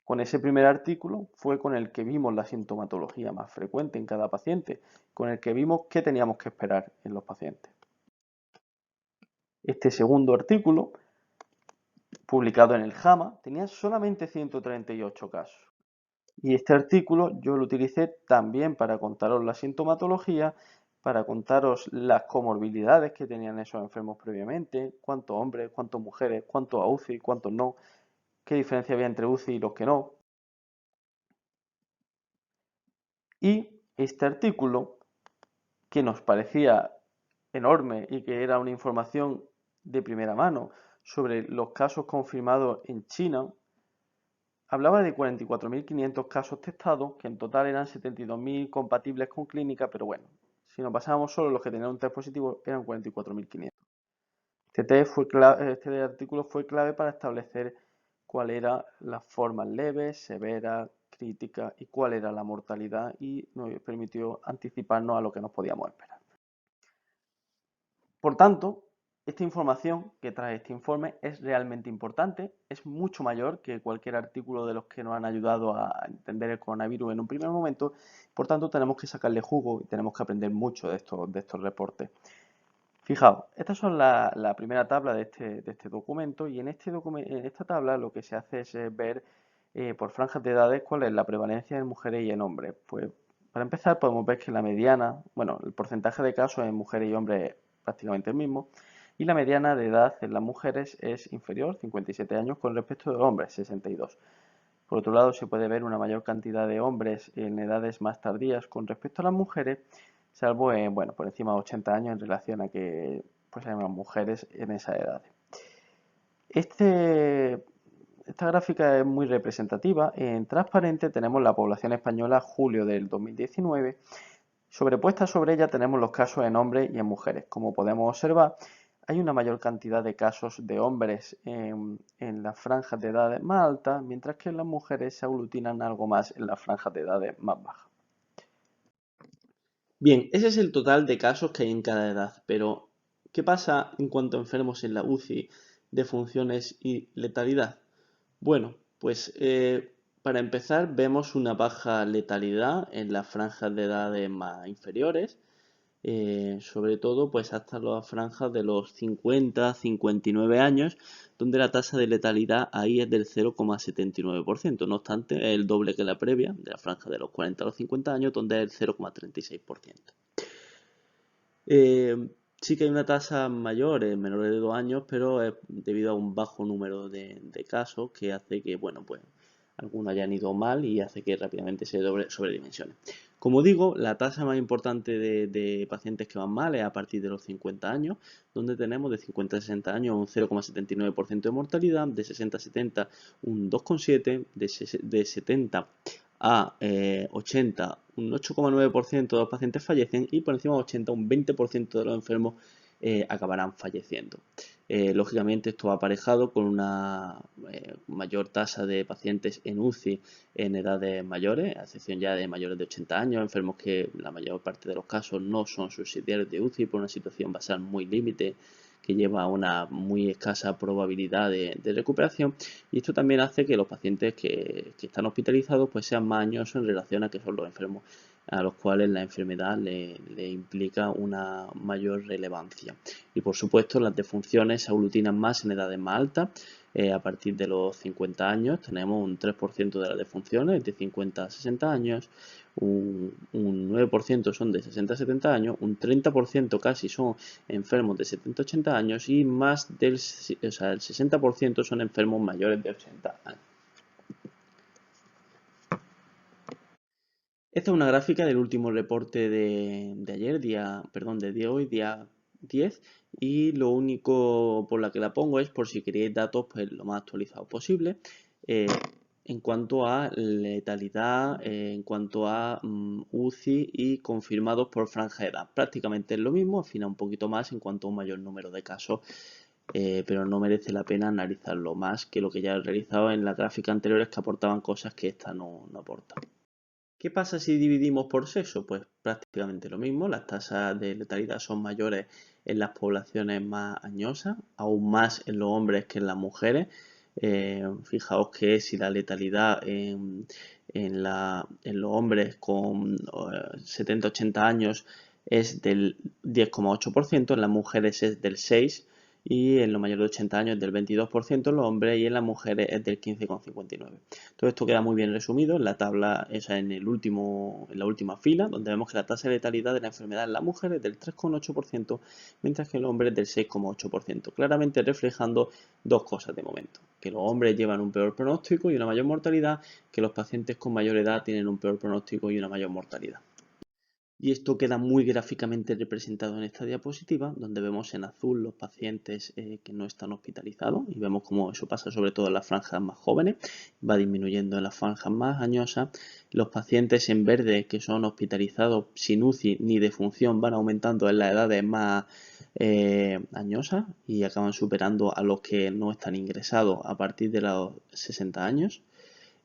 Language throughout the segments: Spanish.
Con ese primer artículo fue con el que vimos la sintomatología más frecuente en cada paciente, con el que vimos qué teníamos que esperar en los pacientes. Este segundo artículo, publicado en el JAMA, tenía solamente 138 casos. Y este artículo yo lo utilicé también para contaros la sintomatología, para contaros las comorbilidades que tenían esos enfermos previamente, cuántos hombres, cuántas mujeres, cuántos a UCI, cuántos no, qué diferencia había entre UCI y los que no. Y este artículo, que nos parecía enorme y que era una información de primera mano sobre los casos confirmados en China, hablaba de 44.500 casos testados, que en total eran 72.000 compatibles con clínica, pero bueno, si nos pasábamos solo los que tenían un test positivo, eran 44.500. Este artículo fue clave para establecer cuál eran las formas leves, severas, críticas y cuál era la mortalidad, y nos permitió anticiparnos a lo que nos podíamos esperar. Por tanto, esta información que trae este informe es realmente importante, es mucho mayor que cualquier artículo de los que nos han ayudado a entender el coronavirus en un primer momento. Por tanto, tenemos que sacarle jugo y tenemos que aprender mucho de estos reportes. Fijaos, estas son la primera tabla de este documento, y en esta tabla lo que se hace es ver por franjas de edades cuál es la prevalencia en mujeres y en hombres. Pues para empezar podemos ver que la mediana, bueno, el porcentaje de casos en mujeres y hombres es prácticamente el mismo, y la mediana de edad en las mujeres es inferior, 57 años, con respecto de hombres, 62. Por otro lado, se puede ver una mayor cantidad de hombres en edades más tardías con respecto a las mujeres, salvo bueno, por encima de 80 años en relación a que pues hay más mujeres en esa edad. Esta gráfica es muy representativa. En transparente tenemos la población española julio del 2019. Sobrepuesta sobre ella tenemos los casos en hombres y en mujeres. Como podemos observar, hay una mayor cantidad de casos de hombres en las franjas de edades más altas, mientras que en las mujeres se aglutinan algo más en las franjas de edades más bajas. Bien, ese es el total de casos que hay en cada edad, pero ¿qué pasa en cuanto a enfermos en la UCI, defunciones y letalidad? Bueno, pues para empezar vemos una baja letalidad en las franjas de edades más inferiores, sobre todo pues hasta las franjas de los 50, 59 años, donde la tasa de letalidad ahí es del 0,79%, no obstante es el doble que la previa, de la franja de los 40 a los 50 años, donde es el 0,36%. Sí que hay una tasa mayor en menores de 2 años, pero es debido a un bajo número de casos que hace que, bueno, pues algunos hayan ido mal y hace que rápidamente se sobredimensione. Como digo, la tasa más importante de pacientes que van mal es a partir de los 50 años, donde tenemos de 50 a 60 años un 0,79% de mortalidad, de 60 a 70 un 2,7%, de 70 a 80 un 8,9% de los pacientes fallecen, y por encima de 80 un 20% de los enfermos acabarán falleciendo. Lógicamente esto va aparejado con una mayor tasa de pacientes en UCI en edades mayores, a excepción ya de mayores de 80 años, enfermos que la mayor parte de los casos no son subsidiarios de UCI por una situación basal muy límite que lleva a una muy escasa probabilidad de recuperación, y esto también hace que los pacientes que están hospitalizados pues sean más añosos en relación a que son los enfermos a los cuales la enfermedad le implica una mayor relevancia. Y por supuesto las defunciones se aglutinan más en edades más altas. A partir de los 50 años tenemos un 3% de las defunciones de 50 a 60 años, un 9% son de 60 a 70 años, un 30% casi son enfermos de 70 a 80 años, y más el 60% son enfermos mayores de 80 años. Esta es una gráfica del último reporte de ayer, de hoy, día 10, y lo único por la que la pongo es por si queréis datos pues lo más actualizados posible. En cuanto a letalidad, en cuanto a UCI y confirmados por franja de edad. Prácticamente es lo mismo, afina un poquito más en cuanto a un mayor número de casos, pero no merece la pena analizarlo más que lo que ya he realizado en la gráfica anteriores, que aportaban cosas que esta no aporta. ¿Qué pasa si dividimos por sexo? Pues prácticamente lo mismo, las tasas de letalidad son mayores en las poblaciones más añosas, aún más en los hombres que en las mujeres. Fijaos que si la letalidad en los hombres con 70-80 años es del 10,8%, en las mujeres es del 6%, y en los mayores de 80 años es del 22% en los hombres, y en las mujeres es del 15,59%. Todo esto queda muy bien resumido en la tabla, esa en la última fila, donde vemos que la tasa de letalidad de la enfermedad en las mujeres es del 3,8%, mientras que en los hombres es del 6,8%, claramente reflejando dos cosas de momento: que los hombres llevan un peor pronóstico y una mayor mortalidad, que los pacientes con mayor edad tienen un peor pronóstico y una mayor mortalidad. Y esto queda muy gráficamente representado en esta diapositiva, donde vemos en azul los pacientes que no están hospitalizados, y vemos cómo eso pasa sobre todo en las franjas más jóvenes, va disminuyendo en las franjas más añosas. Los pacientes en verde que son hospitalizados sin UCI ni defunción van aumentando en las edades más añosas y acaban superando a los que no están ingresados a partir de los 60 años.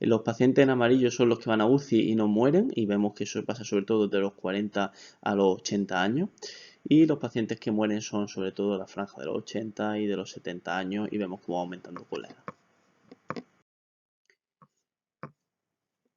Los pacientes en amarillo son los que van a UCI y no mueren, y vemos que eso pasa sobre todo de los 40 a los 80 años. Y los pacientes que mueren son sobre todo la franja de los 80 y de los 70 años, y vemos cómo va aumentando con la edad.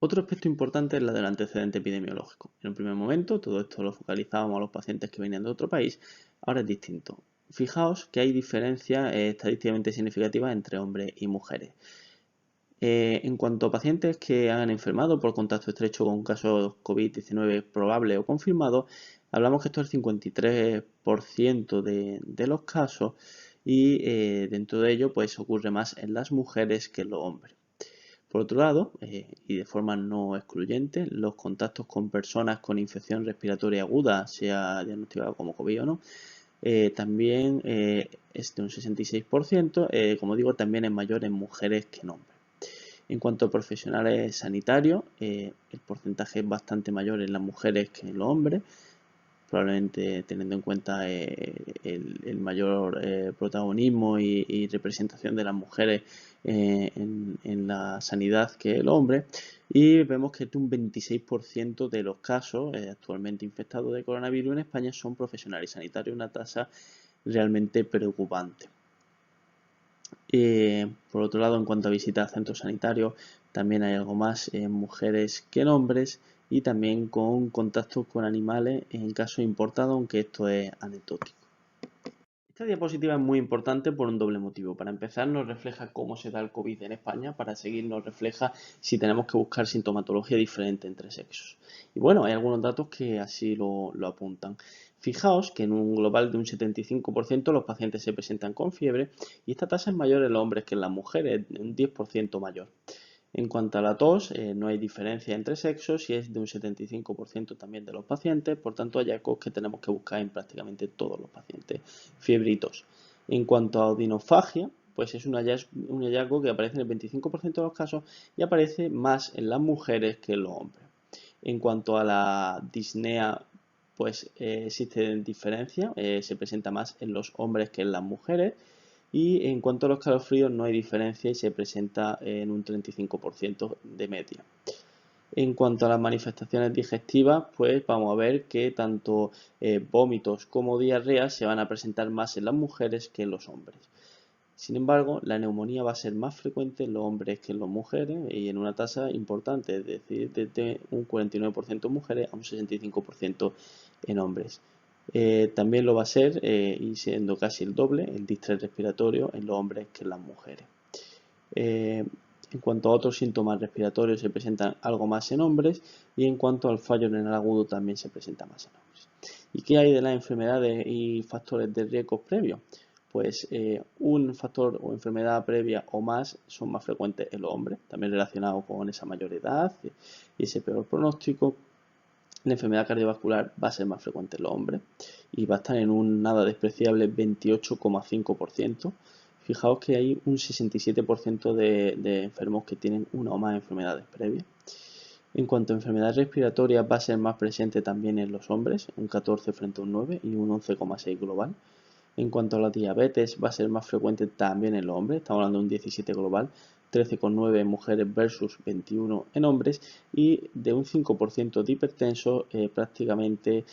Otro aspecto importante es la del antecedente epidemiológico. En un primer momento todo esto lo focalizábamos a los pacientes que venían de otro país, ahora es distinto. Fijaos que hay diferencias estadísticamente significativas entre hombres y mujeres. En cuanto a pacientes que han enfermado por contacto estrecho con casos COVID-19 probables o confirmados, hablamos que esto es el 53% de los casos, y dentro de ello pues ocurre más en las mujeres que en los hombres. Por otro lado, y de forma no excluyente, los contactos con personas con infección respiratoria aguda, sea diagnosticada como COVID o no, también es de un 66%, como digo, también es mayor en mujeres que en hombres. En cuanto a profesionales sanitarios, el porcentaje es bastante mayor en las mujeres que en los hombres, probablemente teniendo en cuenta el mayor protagonismo y representación de las mujeres en la sanidad que el hombre. Y vemos que un 26% de los casos actualmente infectados de coronavirus en España son profesionales sanitarios, una tasa realmente preocupante. Por otro lado, en cuanto a visitas a centros sanitarios, también hay algo más en mujeres que en hombres, y también con contactos con animales en caso importado, aunque esto es anecdótico. Esta diapositiva es muy importante por un doble motivo. Para empezar, nos refleja cómo se da el COVID en España. Para seguir, nos refleja si tenemos que buscar sintomatología diferente entre sexos. Y bueno, hay algunos datos que así lo apuntan. Fijaos que en un global de un 75% los pacientes se presentan con fiebre, y esta tasa es mayor en los hombres que en las mujeres, un 10% mayor. En cuanto a la tos, no hay diferencia entre sexos y es de un 75% también de los pacientes, por tanto hallazgos que tenemos que buscar en prácticamente todos los pacientes, fiebre y tos. En cuanto a odinofagia, pues es un hallazgo que aparece en el 25% de los casos y aparece más en las mujeres que en los hombres. En cuanto a la disnea, pues existe diferencia, se presenta más en los hombres que en las mujeres. Y en cuanto a los calofríos no hay diferencia y se presenta en un 35% de media. En cuanto a las manifestaciones digestivas, pues vamos a ver que tanto vómitos como diarreas se van a presentar más en las mujeres que en los hombres. Sin embargo, la neumonía va a ser más frecuente en los hombres que en las mujeres, y en una tasa importante, es decir, desde un 49% en mujeres a un 65% en hombres. También lo va a ser, y siendo casi el doble, el distrés respiratorio en los hombres que en las mujeres. En cuanto a otros síntomas respiratorios, se presentan algo más en hombres, y en cuanto al fallo renal agudo también se presenta más en hombres. ¿Y qué hay de las enfermedades y factores de riesgo previos? Pues un factor o enfermedad previa o más son más frecuentes en los hombres, también relacionados con esa mayor edad y ese peor pronóstico. La enfermedad cardiovascular va a ser más frecuente en los hombres y va a estar en un nada despreciable 28,5%. Fijaos que hay un 67% de enfermos que tienen una o más enfermedades previas. En cuanto a enfermedades respiratorias, va a ser más presente también en los hombres, un 14 frente a un 9 y un 11,6 global. En cuanto a la diabetes, va a ser más frecuente también en los hombres, estamos hablando de un 17 global 13,9 en mujeres versus 21 en hombres, y de un 5% de hipertensos prácticamente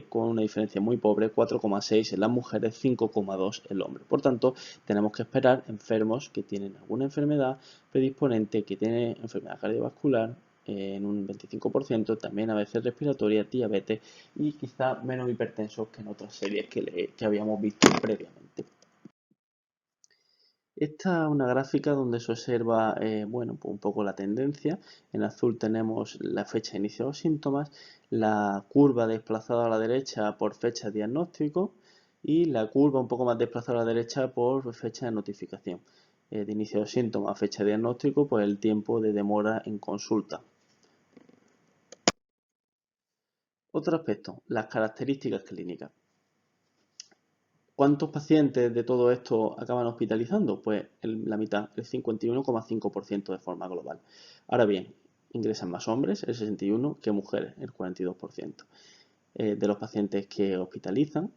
con una diferencia muy pobre, 4,6 en las mujeres, 5,2 en el hombre. Por tanto, tenemos que esperar enfermos que tienen alguna enfermedad predisponente, que tienen enfermedad cardiovascular en un 25%, también a veces respiratoria, diabetes y quizá menos hipertensos que en otras series que habíamos visto previamente. Esta es una gráfica donde se observa bueno, pues un poco la tendencia. En azul tenemos la fecha de inicio de los síntomas, la curva desplazada a la derecha por fecha de diagnóstico y la curva un poco más desplazada a la derecha por fecha de notificación. De inicio de los síntomas a fecha de diagnóstico, pues el tiempo de demora en consulta. Otro aspecto, las características clínicas. ¿Cuántos pacientes de todo esto acaban hospitalizando? Pues la mitad, el 51,5% de forma global. Ahora bien, ingresan más hombres, el 61%, que mujeres, el 42%. De los pacientes que hospitalizan,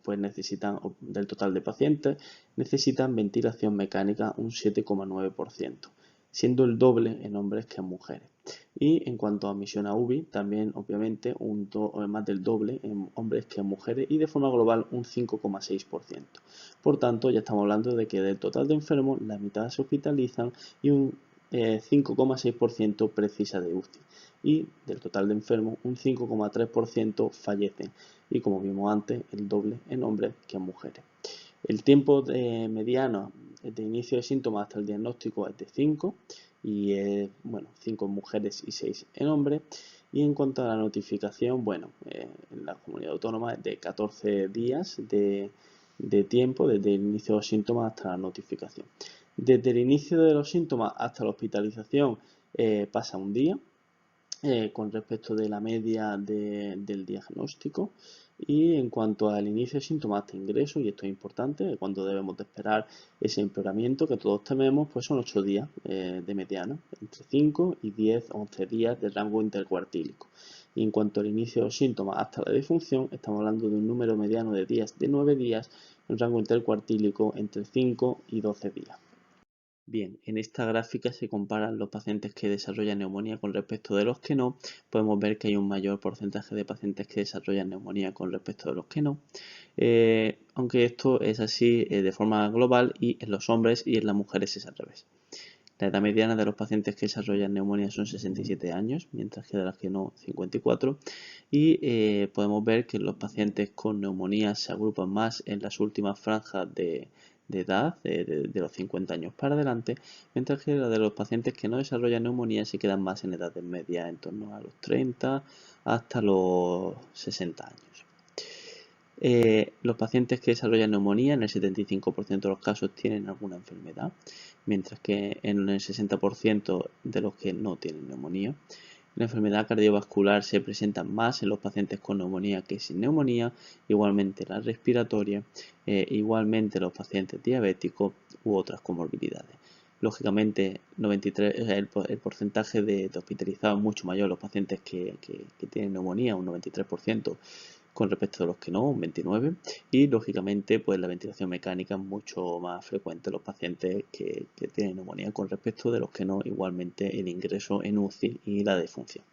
pues necesitan, del total de pacientes, necesitan ventilación mecánica un 7,9%, siendo el doble en hombres que en mujeres. Y en cuanto a admisión a UBI, también obviamente más del doble en hombres que en mujeres, y de forma global un 5,6%. Por tanto, ya estamos hablando de que del total de enfermos, la mitad se hospitalizan y un 5,6% precisa de UCI. Y del total de enfermos, un 5,3% fallecen. Y como vimos antes, el doble en hombres que en mujeres. El tiempo mediano de inicio de síntomas hasta el diagnóstico es de 5, y bueno, 5 en mujeres y 6 en hombres. Y en cuanto a la notificación, bueno, en la comunidad autónoma es de 14 días de tiempo desde el inicio de los síntomas hasta la notificación. Desde el inicio de los síntomas hasta la hospitalización pasa un día con respecto de la media del diagnóstico. Y en cuanto al inicio de síntomas hasta ingreso, y esto es importante, cuando debemos de esperar ese empeoramiento que todos tememos, pues son 8 días de mediana, entre 5 y 10, 11 días de rango intercuartílico. Y en cuanto al inicio de los síntomas hasta la defunción, estamos hablando de un número mediano de días de 9 días, un rango intercuartílico entre 5 y 12 días. Bien, en esta gráfica se comparan los pacientes que desarrollan neumonía con respecto de los que no. Podemos ver que hay un mayor porcentaje de pacientes que desarrollan neumonía con respecto de los que no. Aunque esto es así de forma global, y en los hombres y en las mujeres es al revés. La edad mediana de los pacientes que desarrollan neumonía son 67 años, mientras que de las que no, 54. Y podemos ver que los pacientes con neumonía se agrupan más en las últimas franjas de edad, de los 50 años para adelante, mientras que la de los pacientes que no desarrollan neumonía se quedan más en edades medias, en torno a los 30 hasta los 60 años. Los pacientes que desarrollan neumonía en el 75% de los casos tienen alguna enfermedad, mientras que en el 60% de los que no tienen neumonía. La enfermedad cardiovascular se presenta más en los pacientes con neumonía que sin neumonía, igualmente la respiratoria, igualmente los pacientes diabéticos u otras comorbilidades. Lógicamente, 93, el porcentaje de hospitalizados es mucho mayor en los pacientes que tienen neumonía, un 93%, con respecto a los que no, un 29%, y lógicamente pues la ventilación mecánica es mucho más frecuente en los pacientes que tienen neumonía con respecto de los que no, igualmente el ingreso en UCI y la defunción.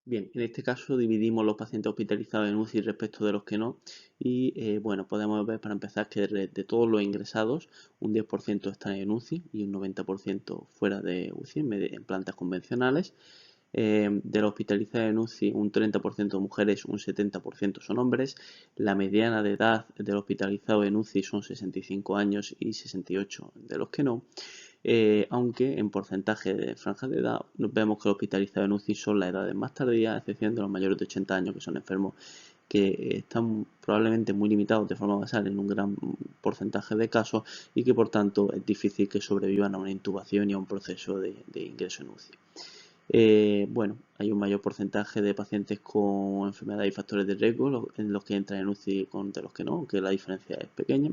Bien, en este caso dividimos los pacientes hospitalizados en UCI respecto de los que no, y bueno, podemos ver para empezar que de todos los ingresados, un 10% están en UCI y un 90% fuera de UCI en plantas convencionales. De los hospitalizados en UCI, un 30% mujeres, un 70% son hombres. La mediana de edad de los hospitalizados en UCI son 65 años y 68 de los que no. Aunque en porcentaje de franjas de edad vemos que los hospitalizados en UCI son las edades más tardías, a excepción de los mayores de 80 años, que son enfermos que están probablemente muy limitados de forma basal en un gran porcentaje de casos, y que por tanto es difícil que sobrevivan a una intubación y a un proceso de ingreso en UCI. Bueno, hay un mayor porcentaje de pacientes con enfermedades y factores de riesgo en los que entran en UCI de los que no, aunque la diferencia es pequeña.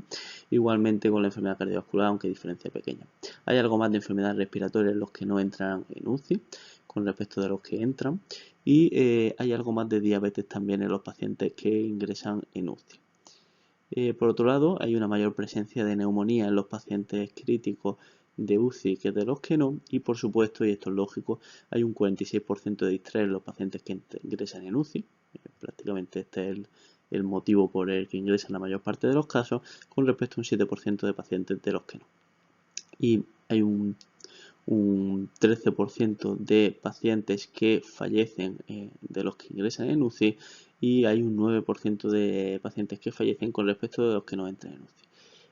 Igualmente con la enfermedad cardiovascular, aunque diferencia pequeña. Hay algo más de enfermedades respiratorias en los que no entran en UCI con respecto de los que entran. Y hay algo más de diabetes también en los pacientes que ingresan en UCI. Por otro lado, hay una mayor presencia de neumonía en los pacientes críticos de UCI que de los que no, y por supuesto, y esto es lógico, hay un 46% de distrés en los pacientes que ingresan en UCI. Prácticamente este es el motivo por el que ingresan la mayor parte de los casos, con respecto a un 7% de pacientes de los que no. Y hay un 13% de pacientes que fallecen de los que ingresan en UCI, y hay un 9% de pacientes que fallecen con respecto de los que no entran en UCI.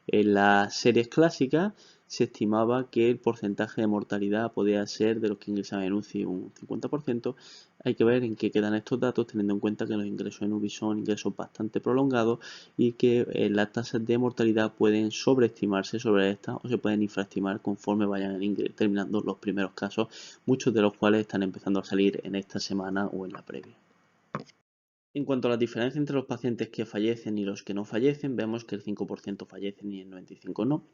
En las series clásicas se estimaba que el porcentaje de mortalidad podía ser de los que ingresaban en UCI un 50%. Hay que ver en qué quedan estos datos, teniendo en cuenta que los ingresos en UCI son ingresos bastante prolongados y que las tasas de mortalidad pueden sobreestimarse sobre estas o se pueden infraestimar conforme vayan terminando los primeros casos, muchos de los cuales están empezando a salir en esta semana o en la previa. En cuanto a las diferencias entre los pacientes que fallecen y los que no fallecen, vemos que el 5% fallecen y el 95% no.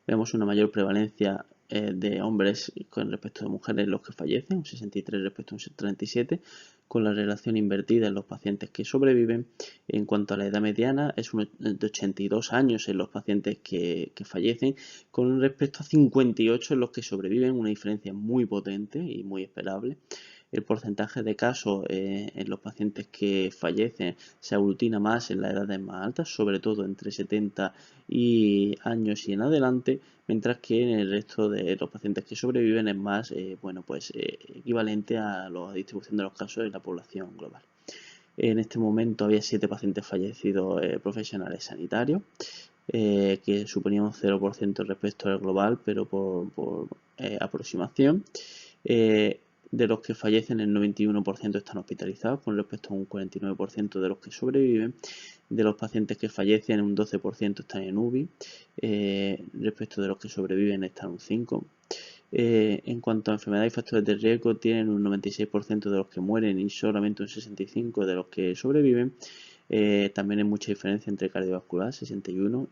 Vemos una mayor prevalencia de hombres con respecto de mujeres en los que fallecen, un 63 respecto a un 37, con la relación invertida en los pacientes que sobreviven. En cuanto a la edad mediana, es de 82 años en los pacientes que fallecen, con respecto a 58 en los que sobreviven, una diferencia muy potente y muy esperable. El porcentaje de casos en los pacientes que fallecen se aglutina más en las edades más altas, sobre todo entre 70 años y en adelante, mientras que en el resto de los pacientes que sobreviven es más equivalente a la distribución de los casos en la población global. En este momento había 7 pacientes fallecidos profesionales sanitarios, que suponía un 0% respecto al global, pero por aproximación. De los que fallecen, el 91% están hospitalizados, con respecto a un 49% de los que sobreviven. De los pacientes que fallecen, un 12% están en UBI, respecto de los que sobreviven están un 5%. En cuanto a enfermedades y factores de riesgo, tienen un 96% de los que mueren y solamente un 65% de los que sobreviven. También hay mucha diferencia entre cardiovascular, 61%,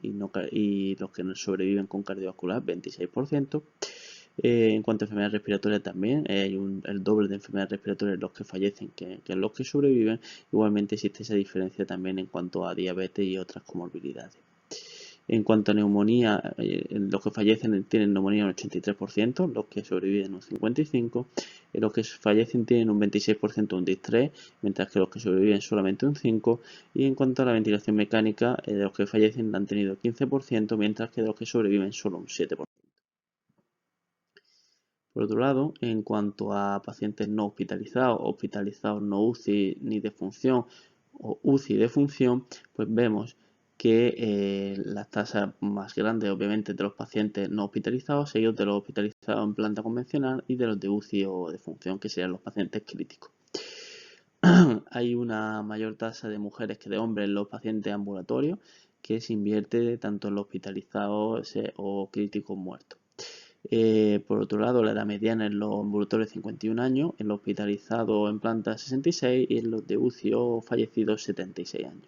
y los que no sobreviven con cardiovascular, 26%. En cuanto a enfermedades respiratorias también, hay el doble de enfermedades respiratorias en los que fallecen que en los que sobreviven. Igualmente existe esa diferencia también en cuanto a diabetes y otras comorbilidades. En cuanto a neumonía, los que fallecen tienen neumonía un 83%, los que sobreviven un 55%, los que fallecen tienen un 26% un distrés, mientras que los que sobreviven solamente un 5%, y en cuanto a la ventilación mecánica, de los que fallecen han tenido 15%, mientras que de los que sobreviven solo un 7%. Por otro lado, en cuanto a pacientes no hospitalizados no UCI ni de función o UCI de función, pues vemos que las tasas más grandes obviamente de los pacientes no hospitalizados, seguidos de los hospitalizados en planta convencional y de los de UCI o de función, que serían los pacientes críticos. Hay una mayor tasa de mujeres que de hombres en los pacientes ambulatorios, que se invierte tanto en los hospitalizados o críticos muertos. Por otro lado, la edad mediana en los ambulatorios 51 años, en los hospitalizados en planta 66 y en los de UCI o fallecidos 76 años.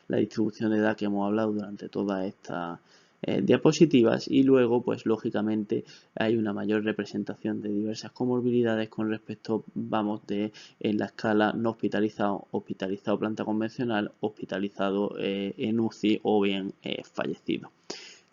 La distribución de edad que hemos hablado durante todas estas diapositivas, y luego pues lógicamente hay una mayor representación de diversas comorbilidades con respecto, vamos, de en la escala no hospitalizado, hospitalizado planta convencional, hospitalizado en UCI o bien fallecido.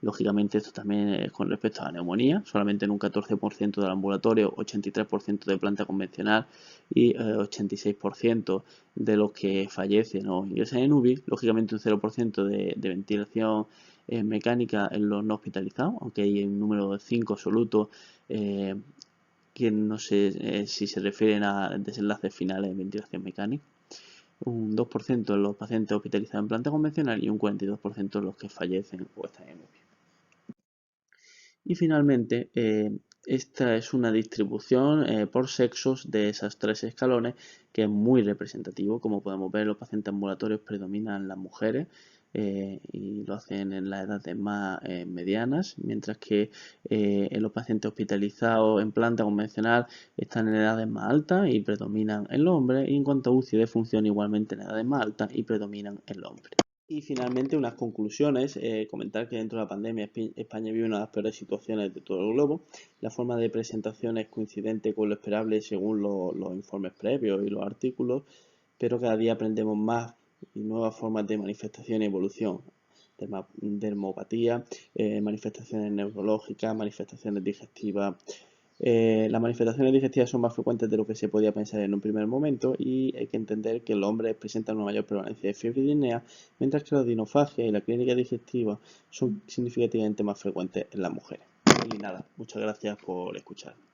Lógicamente esto también es con respecto a la neumonía, solamente en un 14% del ambulatorio, 83% de planta convencional y 86% de los que fallecen o ingresan en UBI. Lógicamente un 0% de ventilación mecánica en los no hospitalizados, aunque hay un número 5 absoluto que no sé si se refieren a desenlaces finales en ventilación mecánica. Un 2% en los pacientes hospitalizados en planta convencional y un 42% en los que fallecen o están en UBI. Y finalmente, esta es una distribución por sexos de esos 3 escalones que es muy representativo. Como podemos ver, los pacientes ambulatorios predominan las mujeres y lo hacen en las edades más medianas, mientras que en los pacientes hospitalizados en planta convencional están en edades más altas y predominan en los hombres, y en cuanto a UCI de función igualmente en edades más altas y predominan en los hombres. Y finalmente, unas conclusiones. Comentar que dentro de la pandemia España vive una de las peores situaciones de todo el globo. La forma de presentación es coincidente con lo esperable según los informes previos y los artículos, pero cada día aprendemos más y nuevas formas de manifestación y evolución dermopatía, manifestaciones neurológicas, manifestaciones digestivas. Las manifestaciones digestivas son más frecuentes de lo que se podía pensar en un primer momento y hay que entender que los hombres presentan una mayor prevalencia de fiebre y disnea, mientras que la odinofagia y la clínica digestiva son significativamente más frecuentes en las mujeres. Y nada, muchas gracias por escuchar.